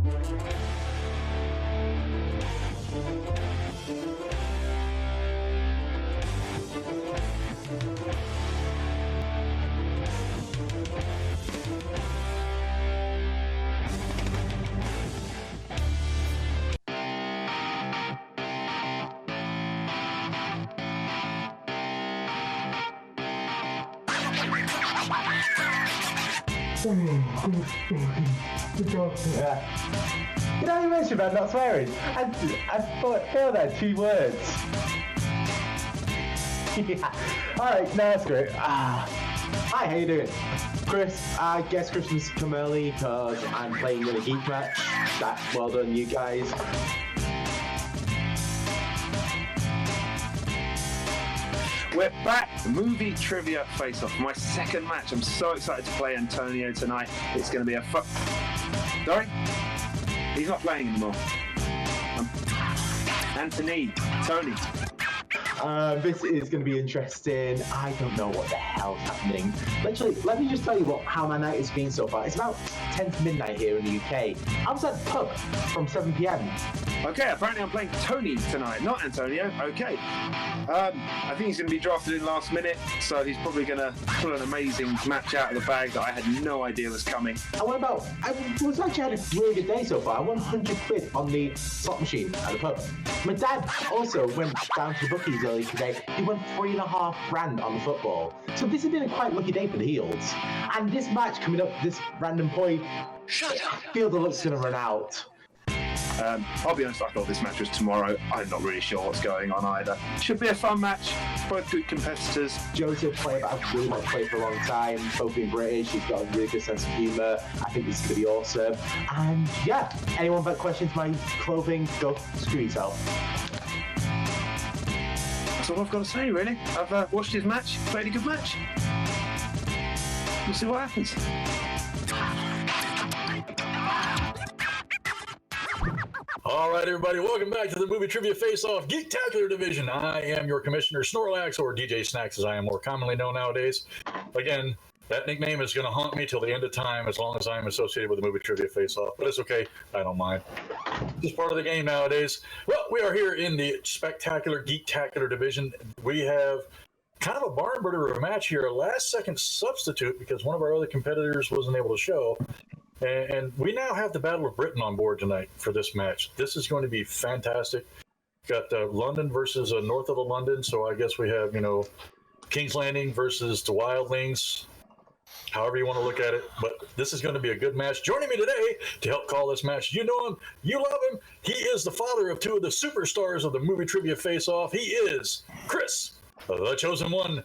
You know, you mentioned about not swearing. I feel that 2 words. Yeah. Alright, no, that's great. Hi, how you doing? Chris, I guess Christmas come early because I'm playing in a geek match. That's well done, you guys. We're back. Movie trivia face-off. My second match. I'm so excited to play Antonio tonight. It's going to be a fun... Sorry? He's not playing anymore. Anthony. Tony. This is going to be interesting. I don't know what the hell's happening. Literally, let me just tell you how my night has been so far. It's about 10 to midnight here in the UK. I was at the pub from 7 p.m. Okay, apparently I'm playing Tony tonight, not Antonio. Okay. I think he's going to be drafted in last minute, so he's probably going to pull an amazing match out of the bag that I had no idea was coming. I was actually had a really good day so far. I won 100 quid on the slot machine at the pub. My dad also went down to the bookies earlier today. He won 3.5 grand on the football. So this has been a quite lucky day for the Healds. And this match coming up, this random point, I feel the luck's going to run out. I'll be honest, I thought this match was tomorrow. I'm not really sure what's going on either. Should be a fun match. Both good competitors. Joe's a player that I've really wanted to play for a long time. Both being British, she's got a really good sense of humour. I think this is going to be awesome. And yeah, anyone got questions about my clothing, go screw yourself. That's all I've got to say, really. I've watched his match, played a good match. We'll see what happens. All right, everybody, welcome back to the Movie Trivia Face-Off Geektacular Division. I am your Commissioner Snorlax, or DJ Snacks as I am more commonly known nowadays. Again, that nickname is going to haunt me till the end of time as long as I am associated with the Movie Trivia Face-Off, but it's okay. I don't mind. It's part of the game nowadays. Well, we are here in the spectacular Geektacular Division. We have kind of a barn burner of a match here, a last-second substitute because one of our other competitors wasn't able to show. And we now have the Battle of Britain on board tonight for this match. This is going to be fantastic. Got London versus north of the London, so I guess we have, King's Landing versus the Wildlings, however you want to look at it. But this is going to be a good match. Joining me today to help call this match, you know him, you love him. He is the father of 2 of the superstars of the Movie Trivia Face-Off. He is Chris, the Chosen One,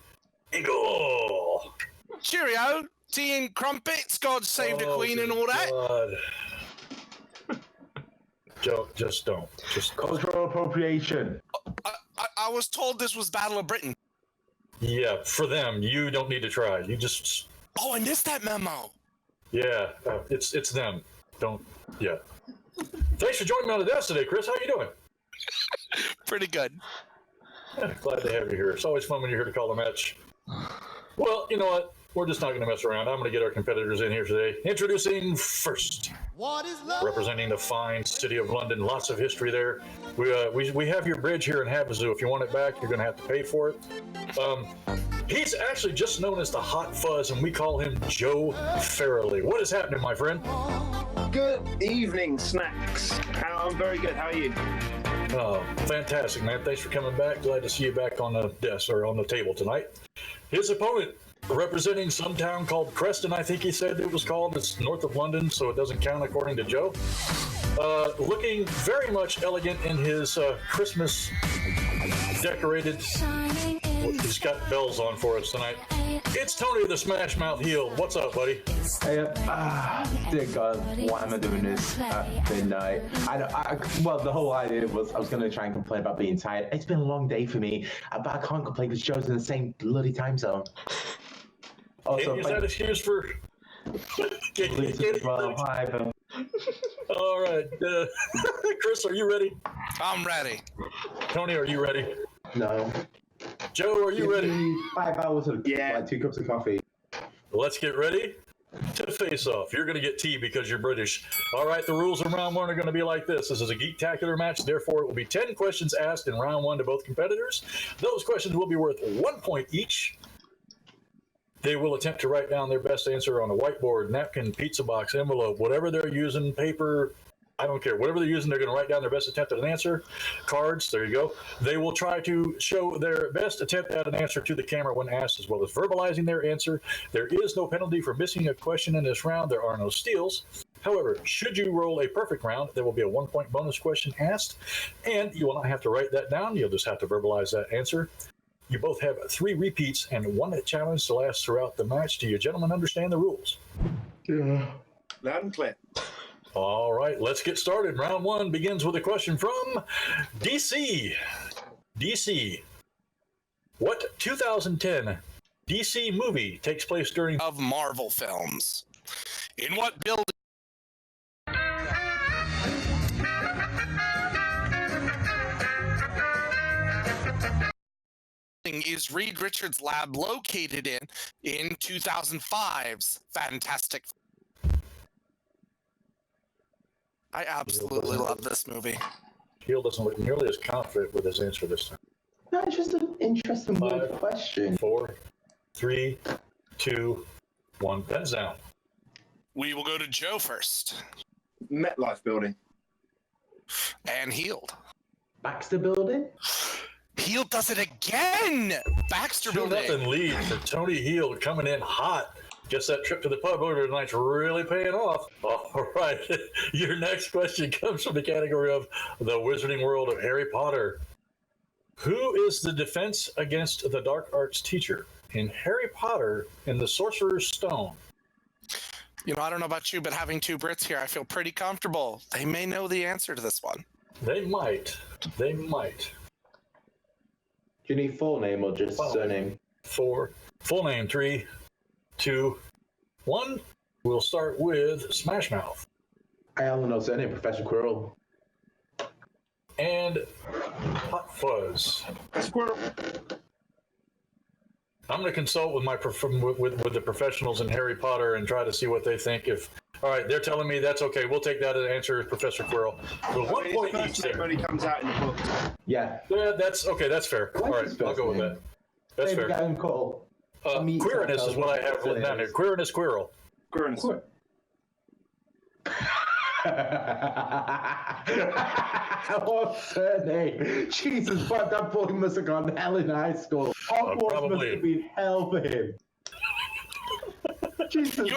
Eagle. Cheerio. Tea and crumpets, God save the Queen and all that. Joe, just don't. Just cultural appropriation. I was told this was Battle of Britain. Yeah, for them, you don't need to try. You just... Oh, I missed that memo. Yeah, it's them. Don't... Yeah. Thanks for joining me on the desk today, Chris. How you doing? Pretty good. Yeah, glad to have you here. It's always fun when you're here to call the match. Well, you know what? We're just not going to mess around. I'm going to get our competitors in here today. Introducing first, representing the fine city of London. Lots of history there. We have your bridge here in Havasu. If you want it back, you're going to have to pay for it. He's actually just known as the Hot Fuzz, and we call him Joe Farrelly. What is happening, my friend? Good evening, Snacks. I'm very good. How are you? Oh, fantastic, man. Thanks for coming back. Glad to see you back on the desk or on the table tonight. His opponent, representing some town called Preston, I think he said it was called. It's north of London, so it doesn't count according to Joe. Looking very much elegant in his Christmas decorated. He's got bells on for us tonight. It's Tony the Smashmouth Heald. What's up, buddy? Hey, dear God, why am I doing this at midnight? Well, the whole idea was I was going to try and complain about being tired. It's been a long day for me, but I can't complain because Joe's in the same bloody time zone. Also, is that excuse for... All right. Chris, are you ready? I'm ready. Tony, are you ready? No. Joe, are you ready? 5 hours of 2 cups of coffee. Let's get ready to to Face Off. You're going to get T because you're British. All right, the rules of round one are going to be like this. This is a Geektacular match. Therefore, it will be 10 questions asked in round one to both competitors. Those questions will be worth 1 point each. They will attempt to write down their best answer on a whiteboard, napkin, pizza box, envelope, whatever they're using, paper, I don't care. Whatever they're using, they're going to write down their best attempt at an answer. Cards, there you go. They will try to show their best attempt at an answer to the camera when asked, as well as verbalizing their answer. There is no penalty for missing a question in this round. There are no steals. However, should you roll a perfect round, there will be a 1 point bonus question asked, and you will not have to write that down. You'll just have to verbalize that answer. You both have 3 repeats and 1 challenge to last throughout the match. Do you gentlemen understand the rules? Yeah. Loud and clear. All right, let's get started. Round one begins with a question from DC. DC, what 2010 DC movie takes place during Of Marvel films. In what building is Reed Richards' lab located in 2005's Fantastic? I absolutely love this movie. Heald doesn't look nearly as confident with his answer this time. No, it's just an interesting 5, question. 4, 3, 2, 1. Pens down. We will go to Joe first. MetLife building. And Heald. Baxter Building? Heald does it again! Baxter 2-0 Building. lead for Tony Heald, coming in hot. Guess that trip to the pub earlier tonight's really paying off. All right. Your next question comes from the category of the wizarding world of Harry Potter. Who is the defense against the dark arts teacher in Harry Potter and the Sorcerer's Stone? You know, I don't know about you, but having 2 Brits here, I feel pretty comfortable. They may know the answer to this one. They might. They might. Do you need full name or just surname? 4. Full name. 3, 2, 1. We'll start with Smashmouth. I only know surname, Professor Quirrell. And Hot Fuzz. Squirrel. I'm going to consult with my with the professionals in Harry Potter and try to see what they think. All right, they're telling me that's okay. We'll take that as an answer, Professor Quirrell. With 1 point each there. Only comes out in the book. Yeah. Yeah, that's okay. That's fair. All right, I'll go with that. That's fair. Queerness is what I have written down here. Queerness Quirrell. Queerness. What surname? Jesus, but that boy must have gone to hell in high school. Hogwarts must have been hell for him. Jesus,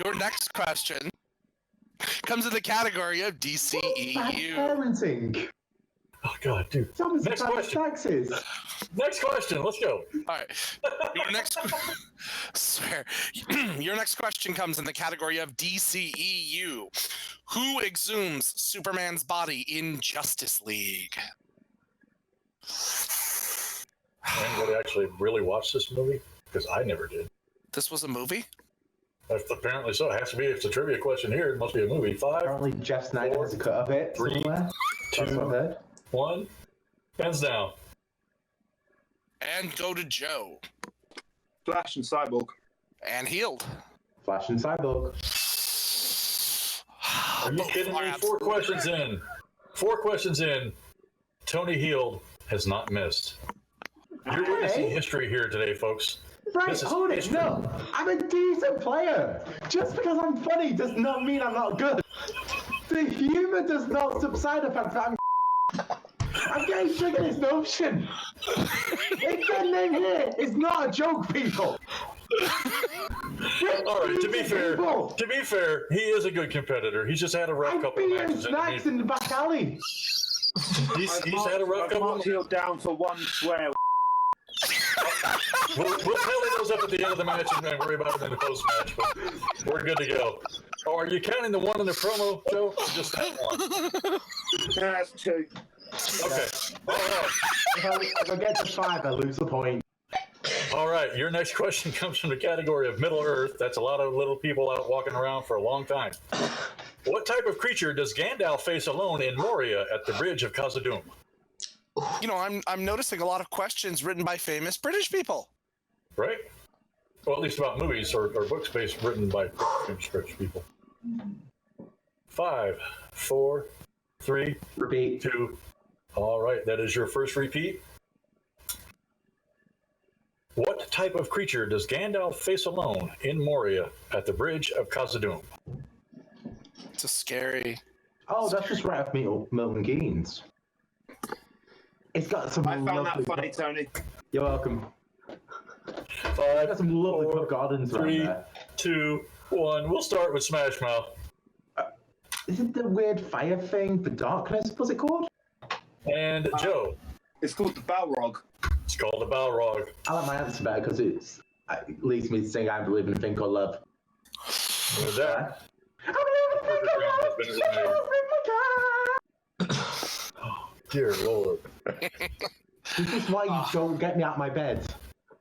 Your next question comes in the category of DCEU. Parenting. Oh God, dude. Next question. Taxes. Next question. Let's go. All right. Your next question comes in the category of DCEU. Who exhumes Superman's body in Justice League? Anybody actually really watched this movie? Because I never did. This was a movie? Apparently so. It has to be. It's a trivia question here. It must be a movie. 5. Apparently Jeff Snyder has a cut of it. 3, 2, 1. Hands down. And go to Joe. Flash and Cyborg. And Heald. Flash and Cyborg. Are you kidding me? 4 questions in. 4 questions in. Tony Heald has not missed. You're witnessing history here today, folks. Right, hold it. No, I'm a decent player. Just because I'm funny does not mean I'm not good. The humor does not subside the fact that I'm getting triggered this notion. It's their name here. It's not a joke, people. All right, to be fair, he is a good competitor. He's just had a rough couple of matches. Snacks in the back alley. He's had a rough couple of matches. Down for 1 swear. We'll tally those up at the end of the match and worry about them in the post-match, but we're good to go. Oh, are you counting the 1 in the promo, Joe? Or just that 1? That's 2. Okay. All right. If I get to 5, I lose the point. All right. Your next question comes from the category of Middle Earth. That's a lot of little people out walking around for a long time. What type of creature does Gandalf face alone in Moria at the Bridge of Khazad-dûm? You know, I'm noticing a lot of questions written by famous British people. Right. Well, at least about movies or books written by script people. 5, 4, 3, Repeat. 2. All right, that is your first repeat. What type of creature does Gandalf face alone in Moria at the Bridge of Khazad-dûm? It's a scary. Oh, that's just right off Milton Keynes. It's got some. I found that lovely funny, Tony. You're welcome. 5, It's got some lovely 4, pub gardens around 3, there. 2, 1. We'll start with Smashmouth. Is it the weird fire thing? The darkness? What's it called? And Joe. It's called the Balrog. It's called a Balrog. I like my answer better because it leads me to think I believe in a thing called love. With that, I believe in a thing called love. Perfect round has been eliminated. Oh, dear Lord. This is why you don't get me out of my bed.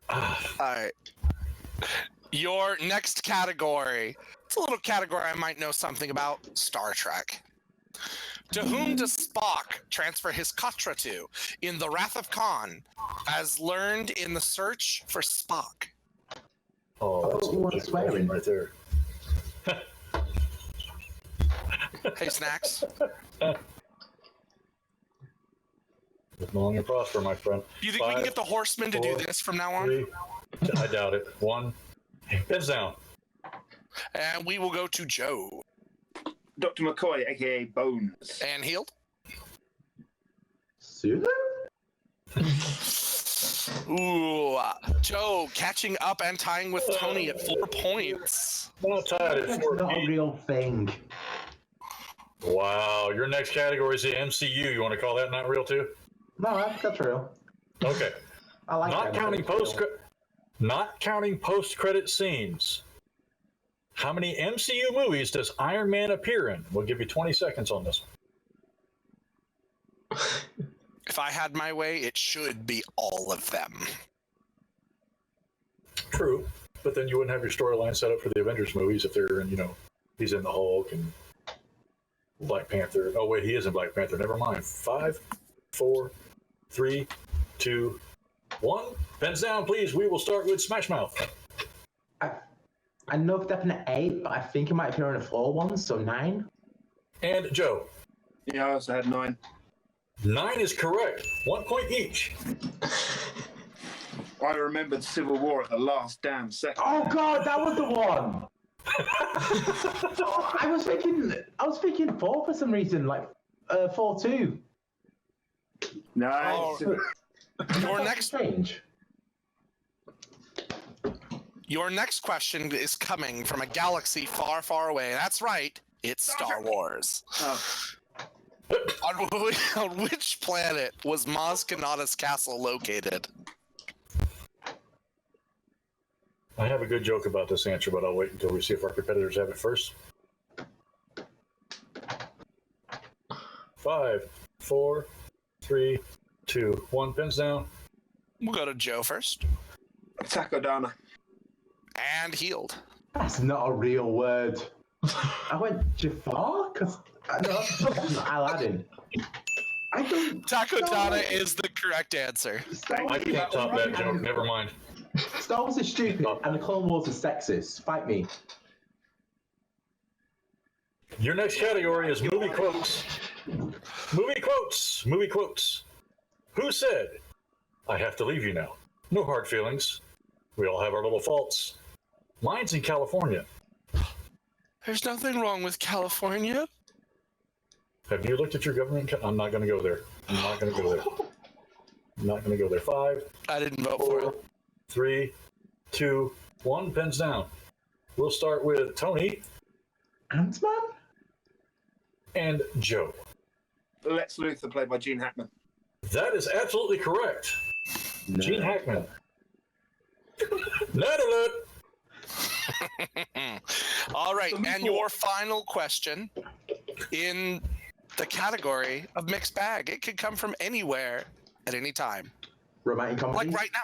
All right. Your next category. It's a little category I might know something about. Star Trek. To whom does Spock transfer his Katra to in The Wrath of Khan, as learned in The Search for Spock? Oh, that's you want swearing right there. Hey, Snacks. Live long and prosper, my friend. You think we can get the Horsemen to do this from now on? 3. I doubt it. 1. Pins down. And we will go to Joe. Dr. McCoy, aka Bones. And Heald. Susan? Ooh, Joe catching up and tying with Tony at 4 points. Well, tied at That's 4 not a real thing. Wow, your next category is the MCU. You want to call that not real too? No, that's real. Okay. I like Not that. counting post-credit scenes. How many MCU movies does Iron Man appear in? We'll give you 20 seconds on this one. If I had my way, it should be all of them. True, but then you wouldn't have your storyline set up for the Avengers movies if they're in, he's in the Hulk and Black Panther. Oh wait, he is in Black Panther. Never mind. 5, 4, 3, 2, 1. Pens down, please. We will start with Smashmouth. I know for definite 8, but I think it might appear in a 4 one, so 9. And Joe. Yeah, I also had 9. 9 is correct. 1 point each. I remembered Civil War at the last damn second. Oh god, that was the one! I was thinking 4 for some reason, like 4-2. Nice. Your next Strange. Your next question is coming from a galaxy far, far away. That's right. It's Star Wars. Oh. On which planet was Maz Kanata's castle located? I have a good joke about this answer, but I'll wait until we see if our competitors have it first. 5, 4, 3, 2, 1. Pins down. We'll go to Joe first. Takodana. And Heald. That's not a real word. I went Jafar? Because Aladdin. I don't. Takodana is the correct answer. I can't top that joke. Never mind. Star Wars is stupid and the Clone Wars is sexist. Fight me. Your next category is movie quotes. Movie quotes. Movie quotes. Who said, "I have to leave you now. No hard feelings. We all have our little faults. Mine's in California." There's nothing wrong with California. Have you looked at your government? I'm not going to go there. I'm not going to go there. I'm not going to go there. 5, I didn't vote for 4, it. 3, 2, 1. Pens down. We'll start with Tony Ant-Man? and Joe. Lex Luthor, played by Gene Hackman. That is absolutely correct. No. Gene Hackman. Nerd alert. All right, and your final question in the category of mixed bag. It could come from anywhere at any time. Romantic comedy? Like right now.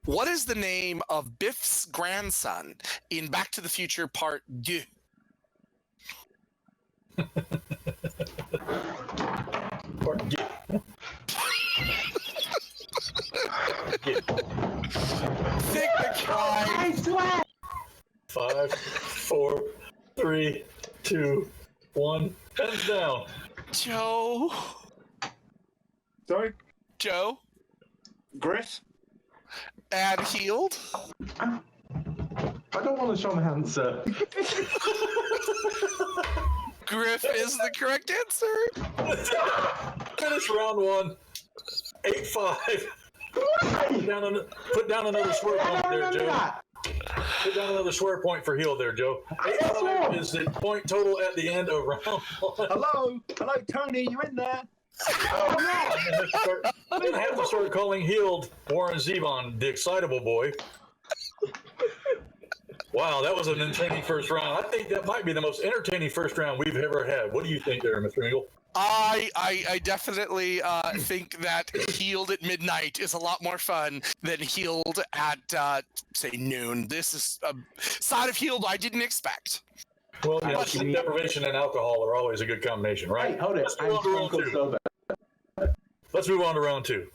What is the name of Biff's grandson in Back to the Future Part 2? Think 5, 4, 3, 2, 1. Hands down. Joe. Sorry? Joe. Griff? And Heald. I don't want to show my answer. Griff is the correct answer. Finish round 1. 8-5. Put down another swear point there, Joe. Put down another swear point for Heald there, Joe. 8-5 is the point total at the end of round 1. Hello, Tony, you in there? Oh, no. I'm going to have to start calling Heald Warren Zevon the excitable boy. Wow, that was an entertaining first round. I think that might be the most entertaining first round we've ever had. What do you think there, Mr. Engel? I definitely think that Heald at midnight is a lot more fun than Heald at, say, noon. This is a side of Heald I didn't expect. Well, you know, sleep deprivation and alcohol are always a good combination, right? Hey, hold it. Let's move on to round 2. Let's move on to round 2.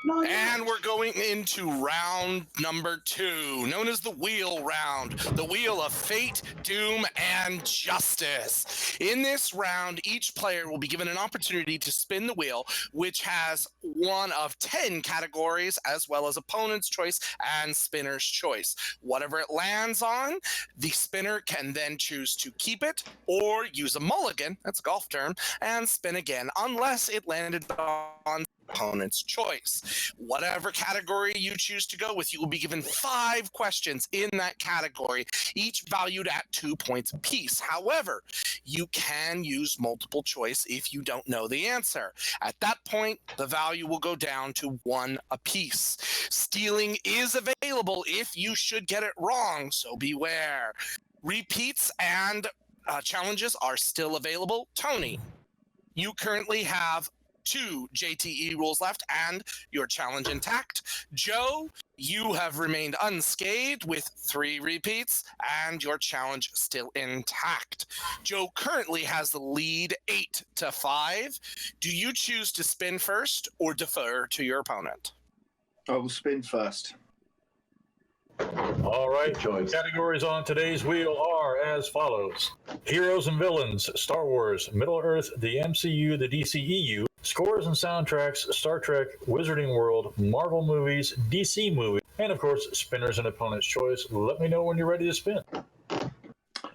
And we're going into round number 2, known as the Wheel Round, the Wheel of Fate, Doom, and Justice. In this round, each player will be given an opportunity to spin the wheel, which has one of 10 categories, as well as opponent's choice and spinner's choice. Whatever it lands on, the spinner can then choose to keep it or use a mulligan, that's a golf term, and spin again, unless it landed on opponent's choice. Whatever category you choose to go with, you will be given 5 questions in that category, each valued at 2 points apiece. However, you can use multiple choice if you don't know the answer. At that point, the value will go down to 1 apiece. Stealing is available if you should get it wrong, so beware. Repeats and challenges are still available. Tony, you currently have 2 JTE rules left and your challenge intact. Joe, you have remained unscathed with 3 repeats and your challenge still intact. Joe currently has the lead 8-5. Do you choose to spin first or defer to your opponent? I will spin first. All right, categories on today's wheel are as follows. Heroes and Villains, Star Wars, Middle-earth, the MCU, the DCEU, Scores and Soundtracks, Star Trek, Wizarding World, Marvel Movies, DC Movies, and of course, Spinners and Opponent's Choice. Let me know when you're ready to spin.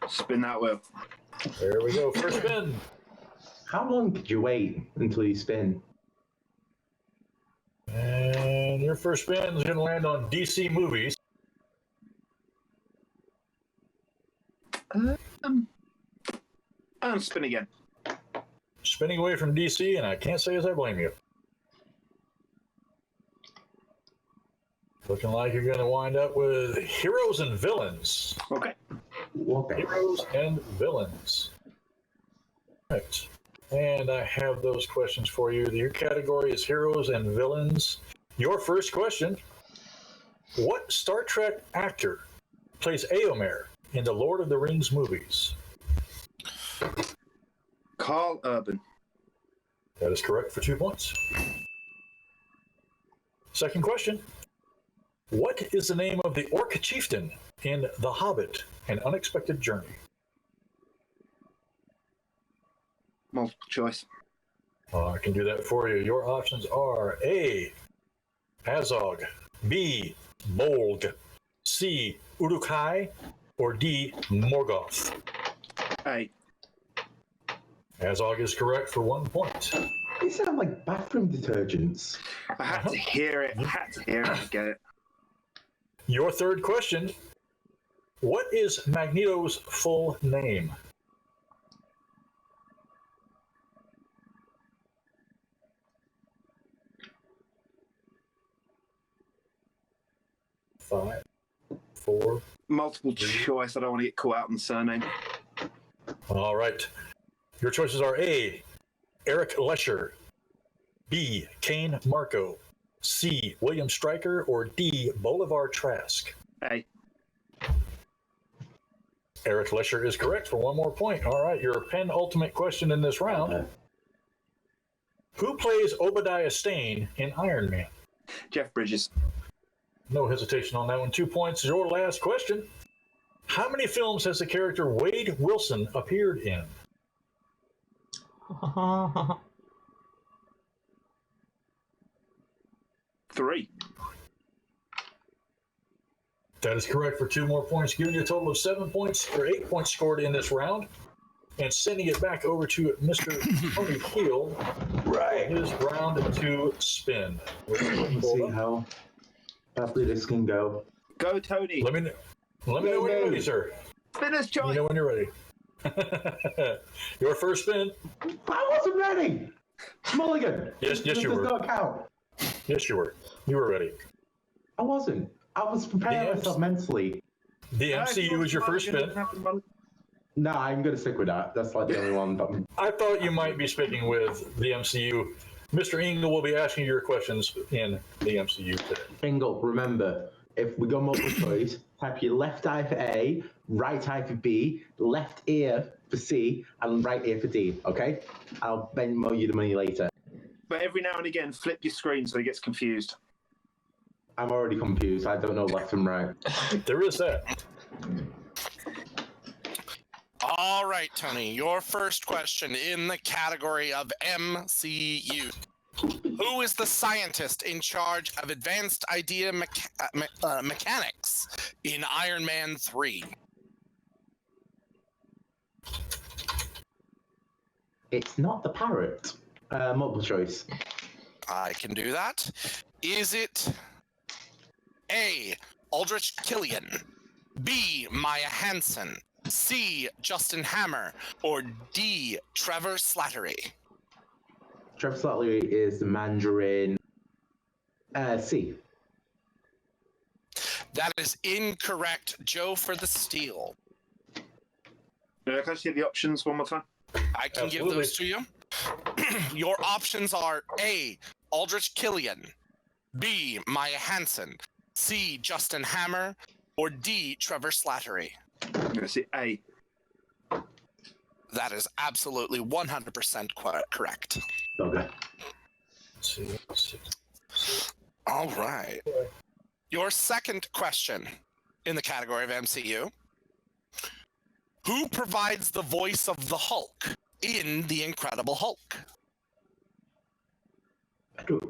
Spin that wheel. There we go, first spin. How long did you wait until you spin? And your first spin is going to land on DC Movies. And spin again. Spinning away from DC, and I can't say as I blame you. Looking like you're going to wind up with Heroes and Villains. Okay. Heroes and Villains. Right. And I have those questions for you. Your category is Heroes and Villains. Your first question. What Star Trek actor plays Éomer in the Lord of the Rings movies? Carl Urban. That is correct for 2 points. Second question. What is the name of the orc chieftain in The Hobbit, An Unexpected Journey? Multiple choice. I can do that for you. Your options are A, Azog, B, Bolg, C, Uruk-hai, or D, Morgoth. A. Azog is correct for 1 point. They sound like bathroom detergents. I had to hear it. I had to hear it to get it. Your third question. What is Magneto's full name? Five, four. Multiple choice. I don't want to get caught out on the surname. All right. Your choices are A, Eric Lesher, B, Kane Marco, C, William Stryker, or D, Bolivar Trask. A. Eric Lesher is correct for 1 more point. All right, your penultimate question in this round. Who plays Obadiah Stane in Iron Man? Jeff Bridges. No hesitation on that one. 2 points. Your last question. How many films has the character Wade Wilson appeared in? 3. That is correct for 2 more points, giving you a total of 7 points, or 8 points scored in this round. And sending it back over to Mr. Tony Heald for his round 2 spin. Let's see how badly this can go. Go, Tony. Let me know when you're ready, sir. Spinner's choice. Let me know when you're ready. Your first spin. I wasn't ready. Mulligan. Yes, you were. Does not count. Yes, you were. You were ready. I wasn't. I was preparing myself mentally. The MCU is your first spin. No, I'm going to stick with that. That's like the only one. But I thought you might be speaking with the MCU. Mr. Engel will be asking your questions in the MCU today. Engel, remember, if we go multiple choice, type your left eye for A, right eye for B, left ear for C, and right ear for D, okay? I'll Venmo you the money later. But every now and again, flip your screen so he gets confused. I'm already confused. I don't know left and right. There is that. All right, Tony, your first question in the category of MCU. Who is the scientist in charge of advanced idea mechanics in Iron Man 3? It's not the parrot. Multiple choice. I can do that. Is it A, Aldrich Killian, B, Maya Hansen, C, Justin Hammer, or D, Trevor Slattery? Trevor Slattery is the Mandarin. C. That is incorrect. Joe for the steal. Can I see the options one more time? I can give those to you. Your options are A, Aldrich Killian, B, Maya Hansen, C, Justin Hammer, or D, Trevor Slattery. I'm going to say A. That is absolutely 100% correct. Okay. All right. Your second question in the category of MCU. Who provides the voice of the Hulk in The Incredible Hulk?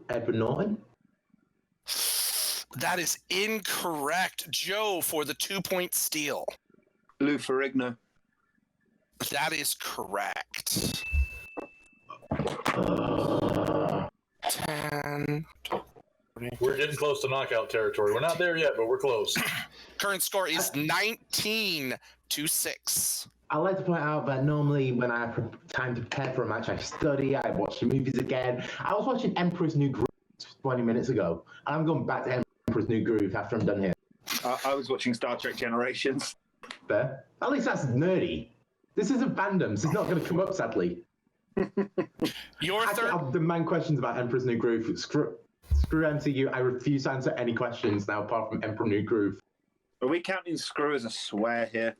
Edward Norton? That is incorrect. Joe for the 2-point steal. Lou Ferrigno. That is correct. 10. We're getting close to knockout territory. We're not there yet, but we're close. Current score is 19-6. I like to point out that normally when I have time to prepare for a match, I study, I watch the movies again. I was watching Emperor's New Groove 20 minutes ago, and I'm going back to Emperor's New Groove after I'm done here. I was watching Star Trek Generations. Fair. At least that's nerdy. This isn't fandoms. It's not going to come up, sadly. Your third... I'll demand questions about Emperor's New Groove. Screw MCU. I refuse to answer any questions now apart from Emperor New Groove. Are we counting screw as a swear here?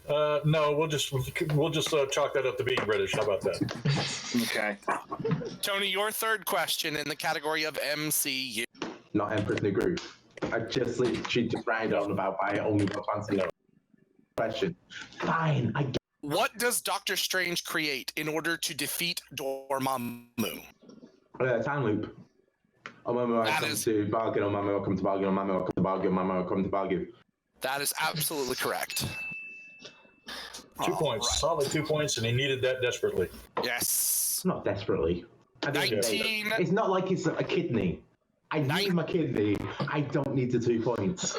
No, we'll just chalk that up to being British. How about that? Okay. Tony, your third question in the category of MCU. Not Emperor's New Groove. I just literally just ranted on about why I only got to answer no question. Fine, I get. What does Doctor Strange create in order to defeat Dormammu? Time loop. Oh, Mama, I come to bargain. Oh, Mama, I come to bargain. Oh, Mama, I come to bargain. Oh, Mama, I come to bargain. That is absolutely correct. 2 points. Right. Solid 2 points, and he needed that desperately. Yes. Not desperately. 19. It's not like it's a kidney. I need my kidney. I don't need the 2 points.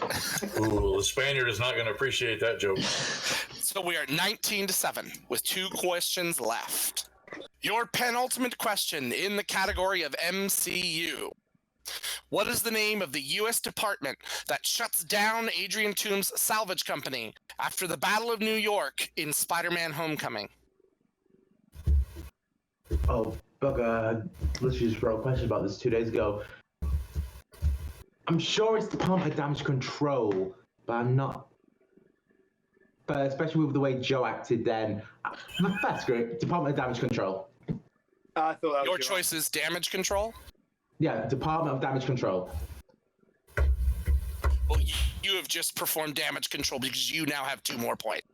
Ooh, the Spaniard is not going to appreciate that joke. So we are 19-7 with 2 questions left. Your penultimate question in the category of MCU. What is the name of the U.S. department that shuts down Adrian Toome's salvage company after the Battle of New York in Spider-Man Homecoming? Oh, bugger. Let's just wrote a question about this 2 days ago. I'm sure it's Department of Damage Control, but I'm not. But especially with the way Joe acted then. That's great. Department of Damage Control. I thought that was your choice is Damage Control? Yeah, Department of Damage Control. Well, you have just performed damage control because you now have 2 more points.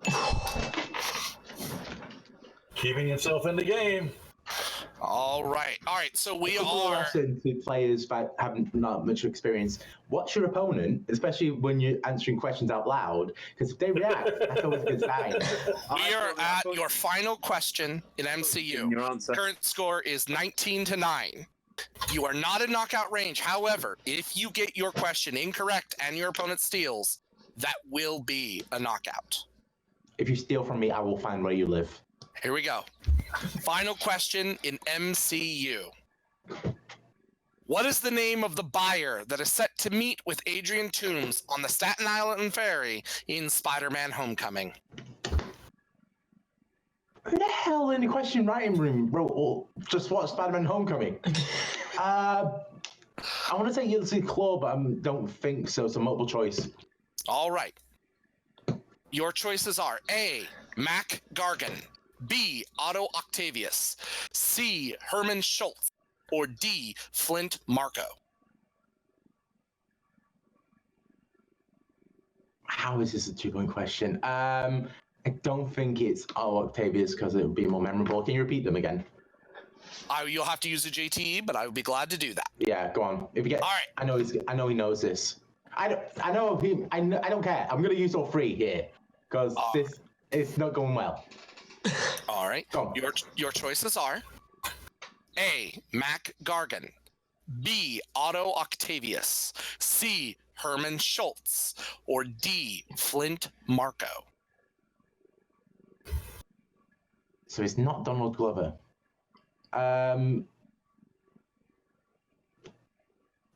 Keeping himself in the game. All right. So we Good are. lesson to players that haven't not much experience. Watch your opponent, especially when you're answering questions out loud, because if they react, that's always a good sign. We are at your final question in MCU. Your answer. Current score is 19-9. You are not in knockout range. However, if you get your question incorrect and your opponent steals, that will be a knockout. If you steal from me, I will find where you live. Here we go. Final question in MCU. What is the name of the buyer that is set to meet with Adrian Toomes on the Staten Island ferry in Spider-Man Homecoming? Who the hell in the question writing room wrote, "Oh, just watch Spider-Man Homecoming"? I want to say Ilse Claw, but I don't think so. So multiple choice. All right. Your choices are A, Mac Gargan, B, Otto Octavius, C, Herman Schultz, or D, Flint Marko. How is this a 2-point question? I don't think it's Octavius because it would be more memorable. Can you repeat them again? You'll have to use a JTE, but I would be glad to do that. Yeah, go on. If you get, all right. I know he knows this. I don't care. I'm gonna use all 3 here because this is not going well. All right. Your choices are A, Mac Gargan, B, Otto Octavius, C, Herman Schultz, or D, Flint Marko. So it's not Donald Glover.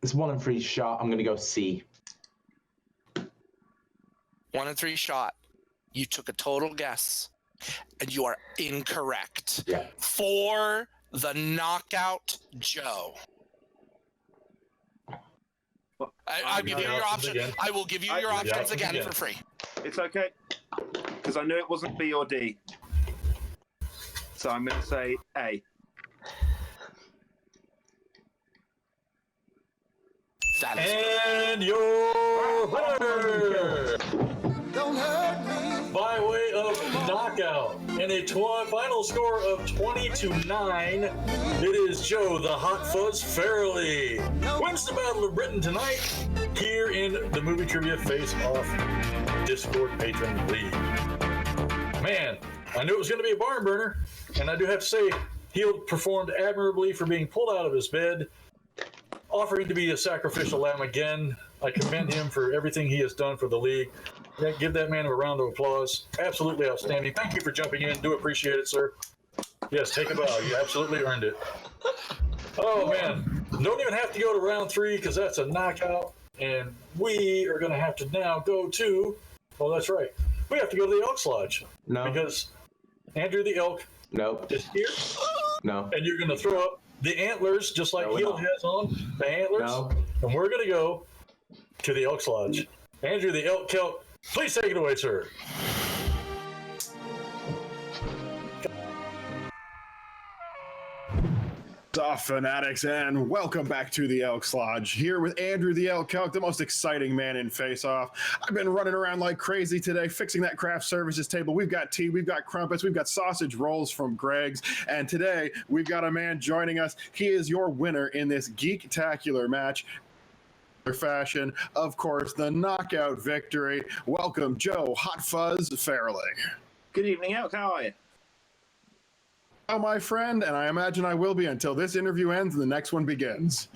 It's 1 in 3 shot. I'm gonna go C. 1 in 3 shot. You took a total guess, and you are incorrect. Yeah. For the knockout Joe. I'll give you your option. Again. I will give you your options again for free. It's okay, because I knew it wasn't B or D. So I'm going to say A. That is And your winner, Don't hurt me. by way of knockout, in a final score of 20-9, it is Joe the Hot Fuzz Farrelly wins the Battle of Britain tonight here in the Movie Trivia Face-Off Discord Patron League. Man, I knew it was going to be a barn burner, and I do have to say, Heald performed admirably for being pulled out of his bed, offering to be a sacrificial lamb again. I commend him for everything he has done for the league. Give that man a round of applause. Absolutely outstanding. Thank you for jumping in. Do appreciate it, sir. Yes, take a bow. You absolutely earned it. Oh, man. Don't even have to go to round 3 because that's a knockout. And we are going to have to now go to... Oh, that's right. We have to go to the Elks Lodge. No. Because Andrew the Elk Nope. is here. No. And you're going to throw up the antlers, just like Heald has on the antlers. No. And we're going to go to the Elks Lodge. Andrew the Elk Kelp, please take it away, sir. Off fanatics, and welcome back to the Elks Lodge. Here with Andrew the Elk Kelk, the most exciting man in face-off. I've been running around like crazy today, fixing that craft services table. We've got tea, we've got crumpets, we've got sausage rolls from Greg's, and today we've got a man joining us. He is your winner in this Geektacular match. Fashion, of course, the knockout victory. Welcome, Joe Hot Fuzz Farrelly. Good evening, Elk. How are you? Oh, my friend, and I imagine I will be until this interview ends and the next one begins.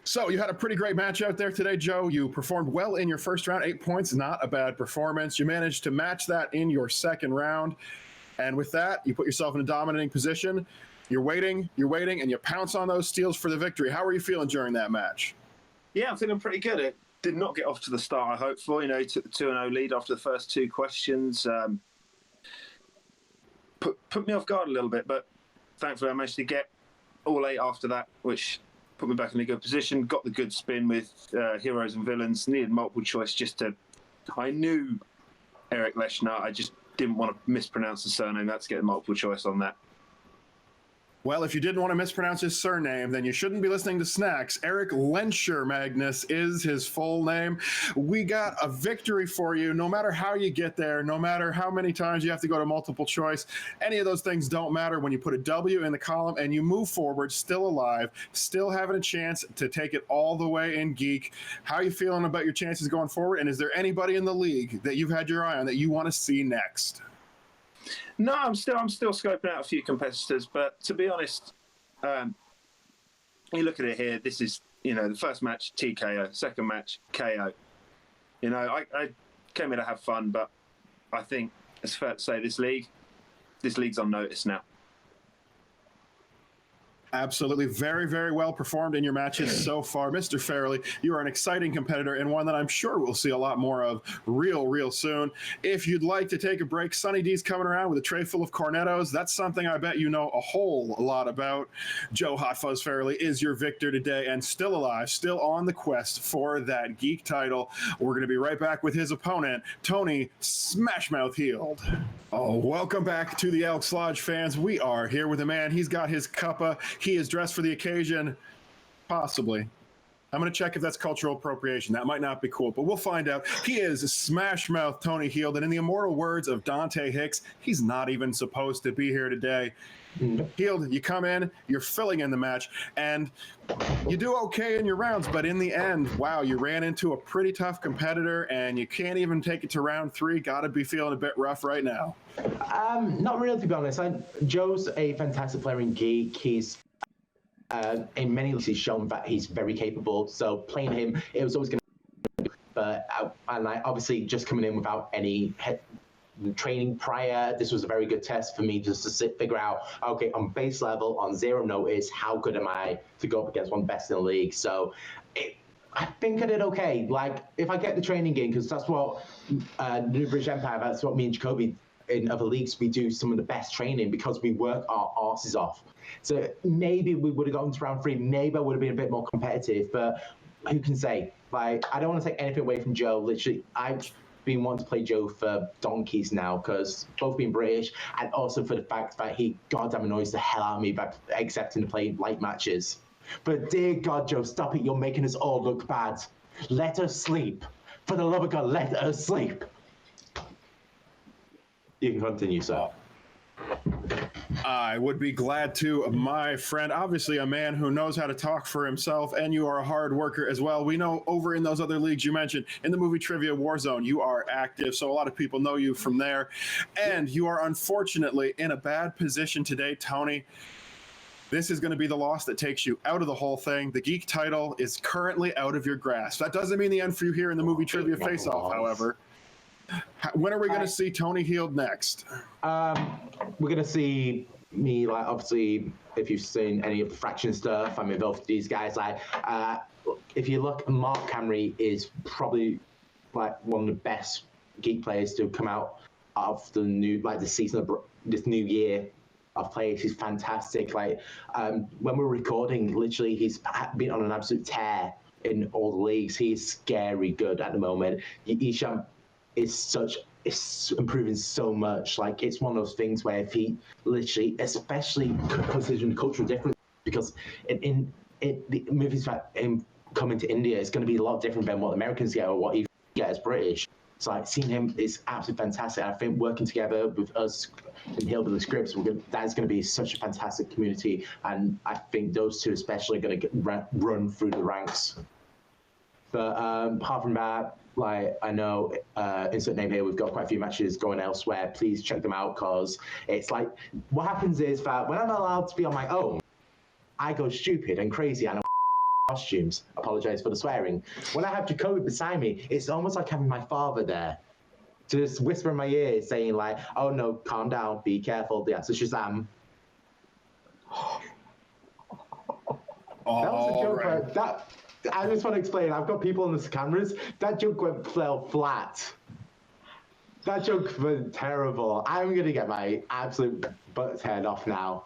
So you had a pretty great match out there today, Joe. You performed well in your first round, 8 points, not a bad performance. You managed to match that in your second round. And with that, you put yourself in a dominating position. You're waiting, and you pounce on those steals for the victory. How are you feeling during that match? Yeah, I'm feeling pretty good. It did not get off to the start I hoped for. You know, took the 2-0 lead after the first 2 questions. Put me off guard a little bit, but thankfully I managed to get all 8 after that, which put me back in a good position. Got the good spin with heroes and villains. Needed multiple choice just to... I knew Eric Leshnar. I just didn't want to mispronounce the surname. That's getting multiple choice on that. Well, if you didn't want to mispronounce his surname, then you shouldn't be listening to Snacks. Eric Lenscher Magnus is his full name. We got a victory for you. No matter how you get there, no matter how many times you have to go to multiple choice, any of those things don't matter when you put a W in the column and you move forward, still alive, still having a chance to take it all the way in Geek. How are you feeling about your chances going forward? And is there anybody in the league that you've had your eye on that you want to see next? No, I'm still scoping out a few competitors, but to be honest, you look at it here. This is, the first match TKO, second match KO. I came here to have fun, but I think it's fair to say this league's on notice now. Absolutely. Very, very well performed in your matches so far. Mr. Farrelly, you are an exciting competitor and one that I'm sure we'll see a lot more of real soon. If you'd like to take a break, Sunny D's coming around with a tray full of cornettos. That's something I bet you know a whole lot about. Joe Hot Fuzz Farrelly is your victor today and still alive, still on the quest for that Geek title. We're going to be right back with his opponent, Tony Smashmouth Heald. Oh, welcome back to the Elks Lodge, fans. We are here with a man. He's got his cuppa. He is dressed for the occasion, possibly. I'm going to check if that's cultural appropriation. That might not be cool, but we'll find out. He is Smashmouth Tony Heald, and in the immortal words of Dante Hicks, he's not even supposed to be here today. Heald, you come in, you're filling in the match, and you do okay in your rounds, but in the end, wow, you ran into a pretty tough competitor, and you can't even take it to round 3. Got to be feeling a bit rough right now. Not really, to be honest. Joe's a fantastic player in Geek. He's in many leagues, he's shown that he's very capable. So playing him, it was always going to be. But obviously, just coming in without any training prior, this was a very good test for me just to figure out, okay, on base level, on zero notice, how good am I to go up against one of the best in the league? So I think I did okay. Like, if I get the training in, because that's what New British Empire, that's what me and Jacoby in other leagues, we do some of the best training because we work our arses off. So maybe we would have gotten to round 3, maybe I would have been a bit more competitive, but who can say? Like, I don't want to take anything away from Joe. Literally, I've been wanting to play Joe for donkeys now, because both being British and also for the fact that he goddamn annoys the hell out of me by accepting to play light matches. But dear God, Joe, stop it. You're making us all look bad. Let us sleep. For the love of God, let us sleep. You can continue, sir. I would be glad to, my friend. Obviously, a man who knows how to talk for himself, and you are a hard worker as well. We know over in those other leagues you mentioned, in the movie Trivia Warzone, you are active, so a lot of people know you from there. And you are unfortunately in a bad position today, Tony. This is going to be the loss that takes you out of the whole thing. The Geek title is currently out of your grasp. That doesn't mean the end for you here in the movie Trivia Face-Off, however. When are we going to see Tony Heald next? We're going to see me, like, obviously, if you've seen any of the Fraction stuff, I'm involved with these guys. Like, if you look, Mark Camry is probably, like, one of the best Geek players to come out of the new, like, the season of this new year of players. He's fantastic. Like, when we're recording, literally, he's been on an absolute tear in all the leagues. He's scary good at the moment. Isham it's improving so much. Like, it's one of those things where if he literally, especially considering the cultural difference, because in the movies that him coming to India is going to be a lot different than what Americans get or what you get as British. So, like, seeing him is absolutely fantastic. I think working together with us in Heald with the scripts, that's going to be such a fantastic community, and I think those two especially are going to run through the ranks. But apart from that, like, I know insert name here, we've got quite a few matches going elsewhere. Please check them out, because it's like, what happens is that when I'm allowed to be on my own, I go stupid and crazy and costumes. Apologize for the swearing. When I have Jacoby beside me, it's almost like having my father there, just whisper in my ear saying, like, oh no, calm down, be careful, the answer's Shazam. That was a joke, right? That I just want to explain. I've got people on the cameras. That joke fell flat. That joke was terrible. I'm going to get my absolute butt's head off now.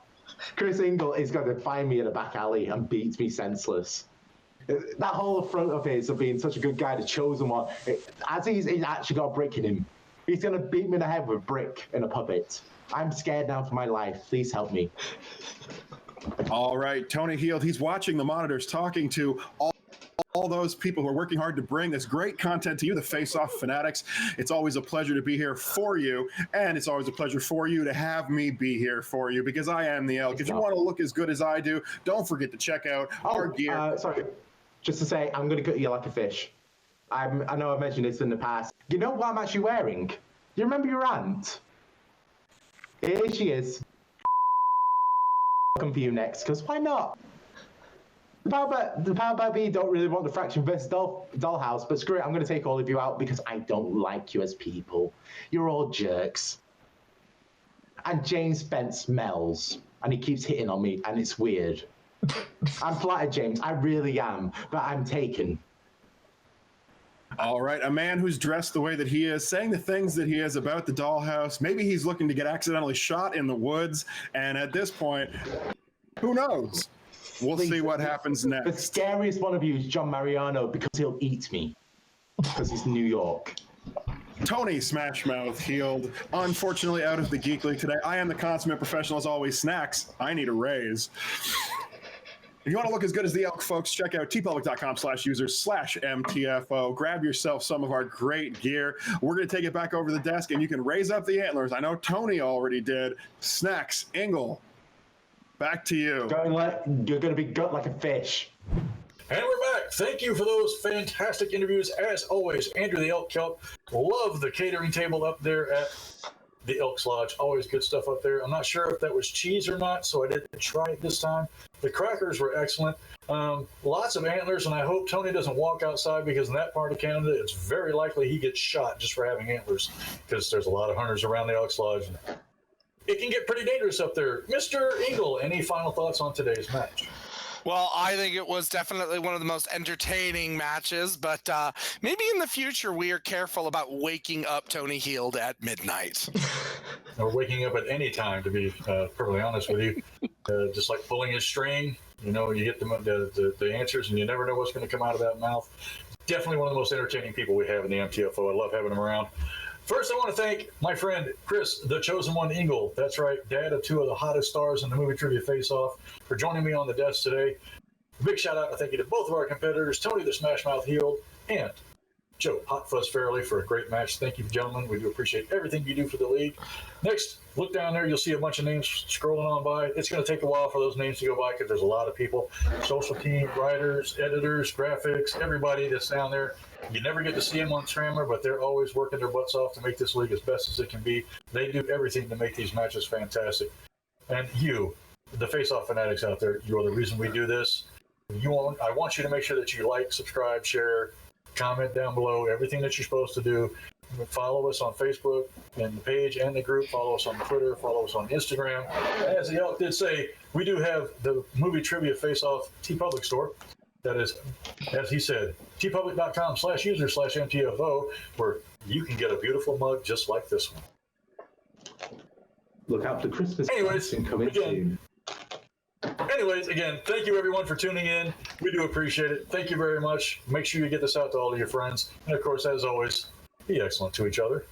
Chris Ingle is going to find me in a back alley and beat me senseless. That whole front of his of being such a good guy, the chosen one, as he's actually got a brick in him, he's going to beat me in the head with a brick and a puppet. I'm scared now for my life. Please help me. All right, Tony Heald, he's watching the monitors, talking to all those people who are working hard to bring this great content to you, the Face-Off fanatics. It's always a pleasure to be here for you, and it's always a pleasure for you to have me be here for you, because I am the Elk. If you want to look as good as I do, don't forget to check out our gear. Sorry, just to say, I'm going to gut you like a fish. I know I've mentioned this in the past. You know what I'm actually wearing? You remember your aunt? Here she is. Come for you next, because why not? The Power by B don't really want the Fraction versus Dollhouse, but screw it, I'm going to take all of you out because I don't like you as people. You're all jerks. And James Spence smells, and he keeps hitting on me, and it's weird. I'm flattered, James, I really am, but I'm taken. All right, a man who's dressed the way that he is, saying the things that he is about the dollhouse. Maybe he's looking to get accidentally shot in the woods, and at this point, who knows? We'll see what happens next. The scariest one of you is John Mariano because he'll eat me, because he's New York. Tony Smashmouth Heald, unfortunately out of the Geek League today. I am the consummate professional as always. Snacks, I need a raise. If you want to look as good as the Elk, folks, check out tpublic.com/users/MTFO. Grab yourself some of our great gear. We're going to take it back over the desk, and you can raise up the antlers. I know Tony already did. Snacks, Ingle, back to you. You're going to be gut like a fish. And we're back. Thank you for those fantastic interviews. As always, Andrew the Elk Kelp. Love the catering table up there at the Elks Lodge. Always good stuff up there. I'm not sure if that was cheese or not, so I didn't try it this time. The crackers were excellent. Lots of antlers, and I hope Tony doesn't walk outside because in that part of Canada, it's very likely he gets shot just for having antlers because there's a lot of hunters around the Elks Lodge. And it can get pretty dangerous up there. Mr. Ingle, any final thoughts on today's match? Well, I think it was definitely one of the most entertaining matches, but maybe in the future we are careful about waking up Tony Heald at midnight. Or waking up at any time, to be perfectly honest with you. Just like pulling a string, you know, you get the answers and you never know what's going to come out of that mouth. Definitely one of the most entertaining people we have in the MTFO. I love having him around. First, I want to thank my friend Chris, the Chosen One Ingle. That's right, dad of two of the hottest stars in the movie trivia face-off, for joining me on the desk today. Big shout out and thank you to both of our competitors, Tony the Smashmouth Heald and Joe Hot Fuzz Farrelly, for a great match. Thank you, gentlemen. We do appreciate everything you do for the league. Next, look down there. You'll see a bunch of names scrolling on by. It's going to take a while for those names to go by because there's a lot of people. Social team, writers, editors, graphics, everybody that's down there. You never get to see them on camera, but they're always working their butts off to make this league as best as it can be. They do everything to make these matches fantastic. And you, the face-off fanatics out there, you are the reason we do this. I want you to make sure that you like, subscribe, share, comment down below, everything that you're supposed to do. Follow us on Facebook and the page and the group. Follow us on Twitter. Follow us on Instagram. As the Elk did say, we do have the movie trivia face-off TeePublic store. That is, as he said, tpublic.com/user/MTFO, where you can get a beautiful mug just like this one. Look out for the Christmas Anyways, coming soon. Again, thank you everyone for tuning in. We do appreciate it. Thank you very much. Make sure you get this out to all of your friends. And of course, as always, be excellent to each other.